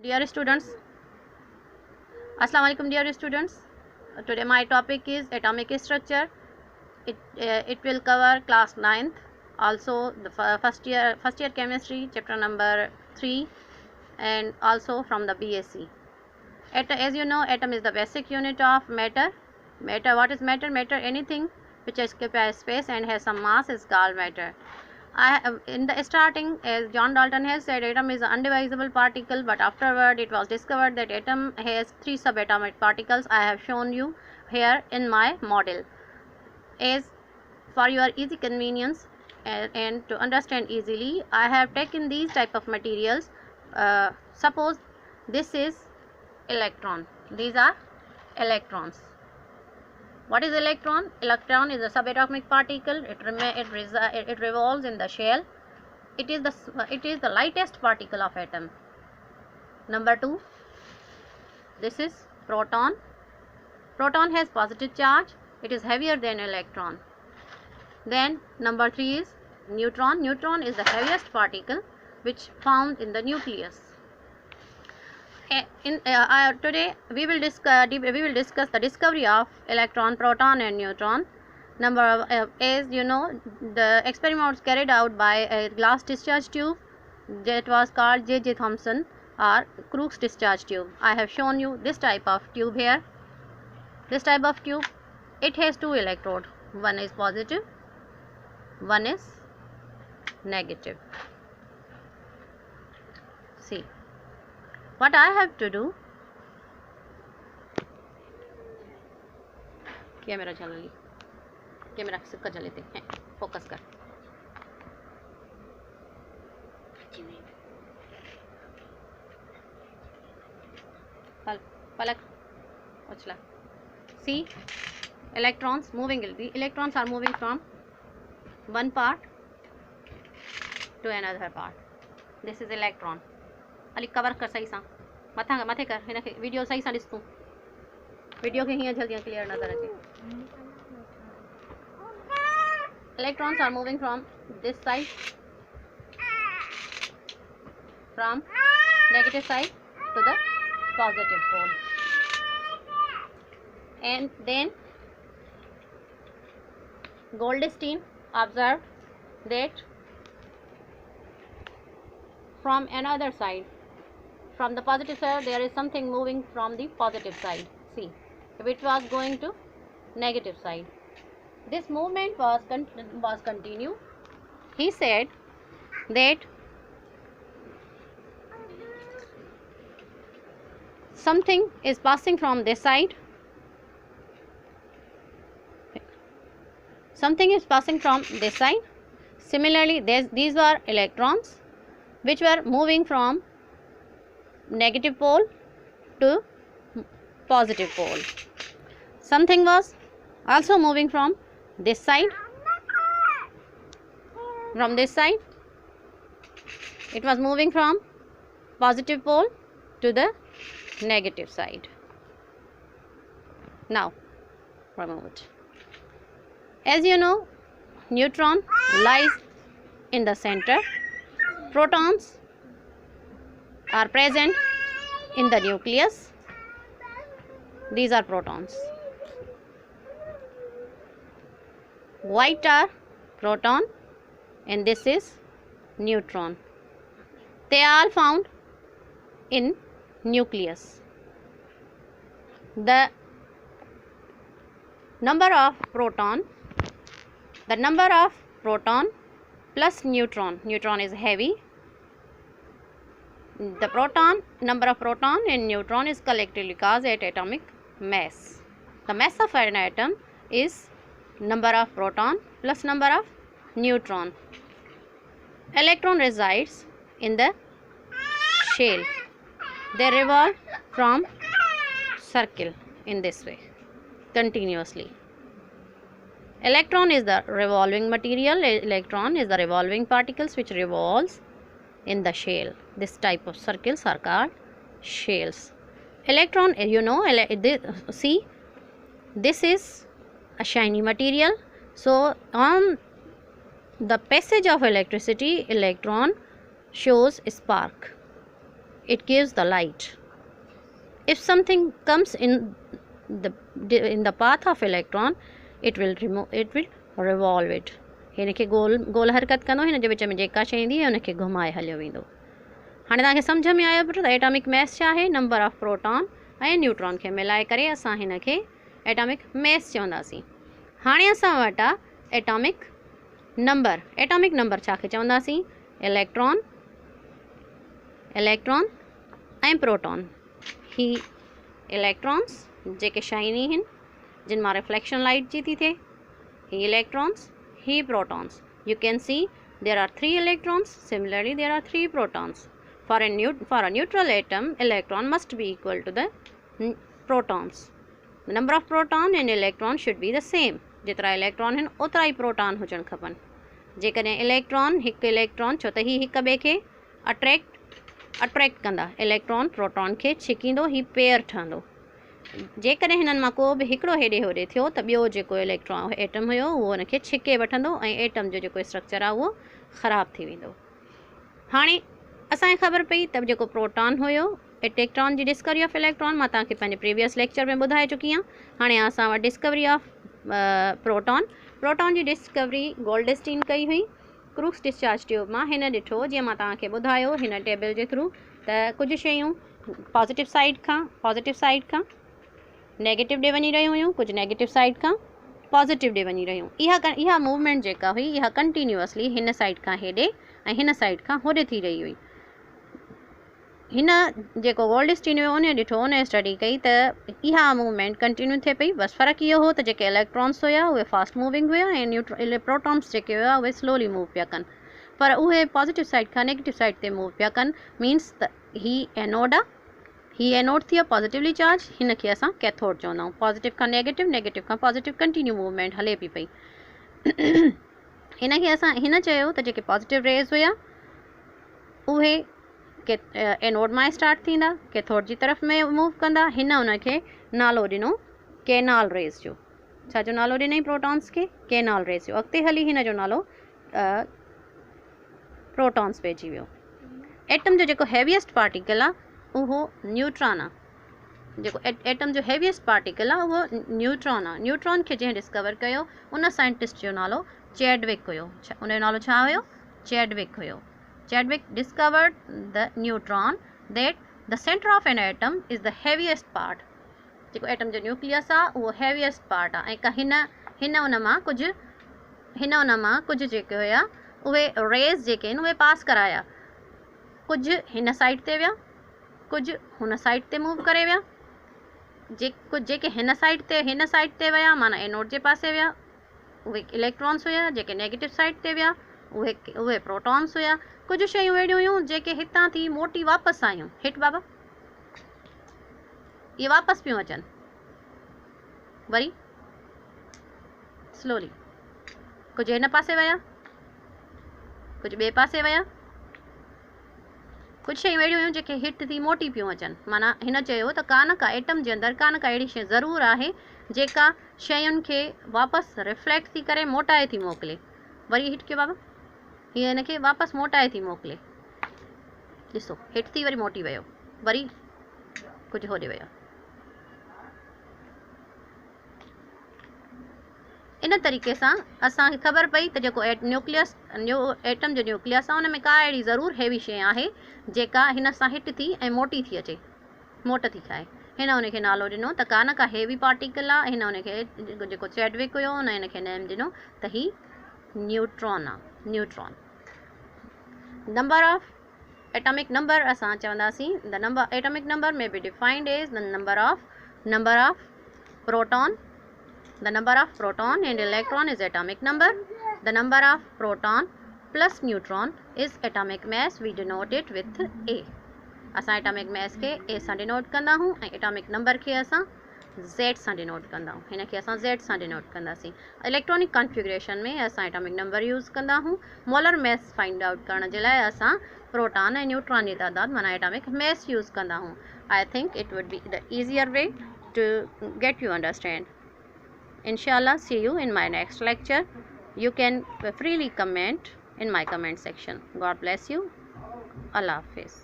Dear students, Assalamu alaikum dear students. Today my topic is atomic structure. It will cover class 9th, also the first year chemistry chapter number 3, and also from the BSc. As you know, atom is the basic unit of matter. What is matter? Matter, anything which occupies space and has some mass is called matter. In the starting, as John Dalton has said, atom is an indivisible particle, but afterward it was discovered that atom has 3 subatomic particles. I have shown you here in my model. As for your easy convenience and to understand easily, I have taken these type of materials. Suppose this is electron. These are electrons. What is electron? Electron is a subatomic particle. It revolves in the shell. It is the lightest particle of atom. Number 2, this is proton. Proton has positive charge. It is heavier than electron. Then number 3 is neutron. Neutron is the heaviest particle which found in the nucleus. Today we will discuss the discovery of electron, proton and neutron. As you know, the experiment was carried out by a glass discharge tube that was called J.J. Thomson or Crookes discharge tube. I have shown you this type of tube here. This type of tube, it has 2 electrodes. One is positive, one is negative. See what I have to do. Camera चला ली, camera सिक्का चल लेते हैं, focus कर। पलक उछला। See, electrons moving. The electrons are moving from one part to another part. This is electron. Ali cover कर सही सा, मथे कर हिन खे वीडियो सही सा ॾिस तूं, वीडियो खे हीअं जल्दी क्लियर नज़र अचे। Electrons are moving from this side, from negative side to the positive pole, and then Goldstein observed that from another side, from the positive side, there is something moving from the positive side. See, if it was going to negative side, this movement was continued. He said that something is passing from this side, something is passing from this side. Similarly, these were electrons which were moving from negative pole to positive pole. Something was also moving from this side. From this side, it was moving from positive pole to the negative side. Now, remove it. As you know, neutron lies in the center. Protons are present in the nucleus. These are protons. White are proton and this is neutron. They are all found in nucleus. The number of proton plus neutron is heavy. The number of proton and neutron is collectively called at atomic mass. The mass of an atom is number of proton plus number of neutron. Electron resides in the shell. They revolve from circle in this way continuously. Electron is the revolving material. Electron is the revolving particles which revolves in the shell. This type of circles are called shells. Electron, you know, see, this is a shiny material. So on the passage of electricity, electron shows a spark. it gives the light. If something comes in the path of electron, it will revolve it. हिन खे गोल हरकत कंदो, हिन जे विच में जेका शइ ईंदी हुन खे घुमाए हलियो वेंदो। हाणे तव्हांखे सम्झ में आयो त एटॉमिक मैस छा आहे? नंबर ऑफ प्रोटॉन ऐं न्यूट्रॉन खे मिलाए करे असां हिन खे एटॉमिक मैस चवंदासीं। हाणे असां वटि आहे एटॉमिक नंबर। एटॉमिक नंबर छा खे चवंदासीं? इलेक्ट्रॉन ऐं प्रोटॉन। ही इलेक्ट्रॉन्स जेके शाइनी आहिनि, जिन मां रिफ्लेक्शन लाइट जी थी थिए, ही इलेक्ट्रॉन्स, ही protons. You can see there are 3 electrons. Similarly, there are 3 protons. For a neutral atom, electron must be equal to the protons. The number of proton and electron should be the same. जितरा electron आहिनि ओतिरा ई proton हुजणु खपनि। जेकॾहिं हिकु electron छो त ही हिक ॿिए खे अट्रैक्ट कंदा, इलेक्ट्रॉन प्रोटॉन खे छिकींदो, ही पेयर ठहंदो। जेकॾहिं हिननि मां को बि हिकिड़ो हेॾे होॾे थियो त ॿियो जेको एटम हुयो उहो हुनखे छिके वठंदो ऐं एटम जो जेको स्ट्रक्चर आहे उहो ख़राबु थी वेंदो। हाणे असांखे ख़बर पई त जेको प्रोटॉन हुयो, इलेक्ट्रॉन जी डिस्कवरी ऑफ इलेक्ट्रॉन मां तव्हांखे पंहिंजे प्रीवियस लेक्चर में ॿुधाए चुकी आहियां। हाणे असां वटि डिस्कवरी ऑफ प्रोटॉन जी डिस्कवरी गोल्डस्टीन कई हुई क्रूक्स डिस्चार्ज ट्यूब मां। हिन ॾिठो, जीअं मां तव्हांखे ॿुधायो हिन टेबल जे थ्रू, त कुझु शयूं पॉज़िटिव साइड खां नेगेटिव ॾे वञी रहियूं हुयूं, कुझु नेगेटिव साइड खां पॉज़िटिव ॾे वञी रहियूं। इहा मूवमेंट जेका हुई इहा कंटिन्यूअसली हिन साइड खां हेॾे ऐं हिन साइड खां होॾे थी रही हुई। हिन जेको गोल्डस्टीन हुयो उन ॾिठो, उन स्टडी कई त इहा मूवमेंट कंटिन्यू थिए पई। बसि फ़र्क़ु इहो हो त जेके इलेक्ट्रॉन्स हुया उहे फास्ट मूविंग हुया ऐं प्रोटॉन्स जेके हुया उहे स्लोली मूव पिया कनि, पर उहे पॉज़िटिव साइड खां नेगेटिव साइड ते मूव पिया कनि। मीन्स त ही एनोड आहे, ही एनोड थी वियो पॉज़िटिवली चार्ज, हिन खे असां कैथोड चवंदा आहियूं। पॉज़िटिव खां नेगेटिव खां पॉज़िटिव कंटिन्यू मूवमेंट हले पई पई। हिन खे असां हिन चयो त जेके पॉज़िटिव रेज़ हुया उहे एनोड मां स्टार्ट थींदा, कैथोड जी तरफ़ में मूव कंदा। हिन उनखे नालो ॾिनो केनाल रेज़ जो। छाजो नालो ॾिनई प्रोटॉन्स खे? केनाल रेज़ जो। अॻिते हली हिन जो नालो प्रोटॉन्स पइजी वियो। एटम जो जेको हैवीएस्ट पार्टिकल आहे उहो न्यूट्रॉन आहे। जेको एटम जो हैवीएस्ट पार्टिकल आहे उहो न्यूट्रॉन आहे। न्यूट्रॉन खे जंहिं डिस्कवर कयो उन साइंटिस्ट जो नालो चैडविक हुयो। उन जो नालो छा हुयो? चैडविक हुयो। Chadwick discovered the neutron that the centre of an atom is the heaviest part. जेको एटम जो न्यूक्लियस आहे उहो हैवीएस्ट पार्ट आहे। ऐं हिन उन मां कुझु जेके हुया उहे रेज़ जेके आहिनि उहे पास कराया। कुझु हिन साइड ते विया, कुझु हुन साइड ते मूव करे विया। जेके हिन साइड ते विया माना एनोड जे पासे विया उहे इलेक्ट्रॉन्स हुया। जेके नेगेटिव साइड ते विया उहे प्रोटॉन्स हुया। कुझु शयूं अहिड़ियूं हुयूं जेके हितां थी मोटी वापसि आयूं। हिट बाबा, इहे वापसि पियूं अचनि वरी स्लोली। कुझु हिन पासे विया, कुझु ॿिए पासे विया। कुझु शयूं अहिड़ियूं हुयूं जेके हिट थी मोटी पियूं अचनि। माना हिन चयो त का एटम जे अंदरि का अहिड़ी शइ ज़रूरु आहे जेका शयुनि खे वापसि रिफ्लेक्ट थी करे मोटाए थी मोकिले। वरी हिट कयो बाबा, हीअ हिन खे वापसि मोटाए थी मोकिले। ॾिसो हिट थी वरी मोटी वियो, वरी कुझु होॾे वियो। इन तरीक़े सां असांखे ख़बर पई त जेको एटम जो न्यूक्लियस आहे उन में का अहिड़ी ज़रूरु हैवी शइ आहे जेका हिन सां हिट थी ऐं मोटी थी अचे, मोट थी खाए। हिन उनखे नालो ॾिनो त का हैवी पार्टिकल आहे। हिन उनखे जेको चैडविक हुयो उन हिनखे नेम ॾिनो त ही न्यूट्रॉन आहे। Neutron number of atomic number असां चवंदासीं the number atomic number may be defined as the number of proton. The number of proton and electron is atomic number. The number of proton plus neutron is atomic mass. We denote it with A. असां atomic mass खे A सां denote कंदा हूं ऐं atomic number खे असां Z सां denote कंदा हूं। हिन खे असां Z सां डिनोट कंदासीं। इलेक्ट्रॉनिक कॉन्फ़िगरेशन में असां एटॉमिक नंबर यूज़ कंदा हूं। मोलर मैस फाइंड आउट करण जे लाइ असां प्रोटॉन ऐं न्यूट्रॉन जी तादाद माना एटॉमिक मैस यूज़ कंदा हूं। I think it would be the easier way to get you understand. Inshallah, see you in my next lecture. You can freely comment in my comment section. God bless you. Allah Hafiz.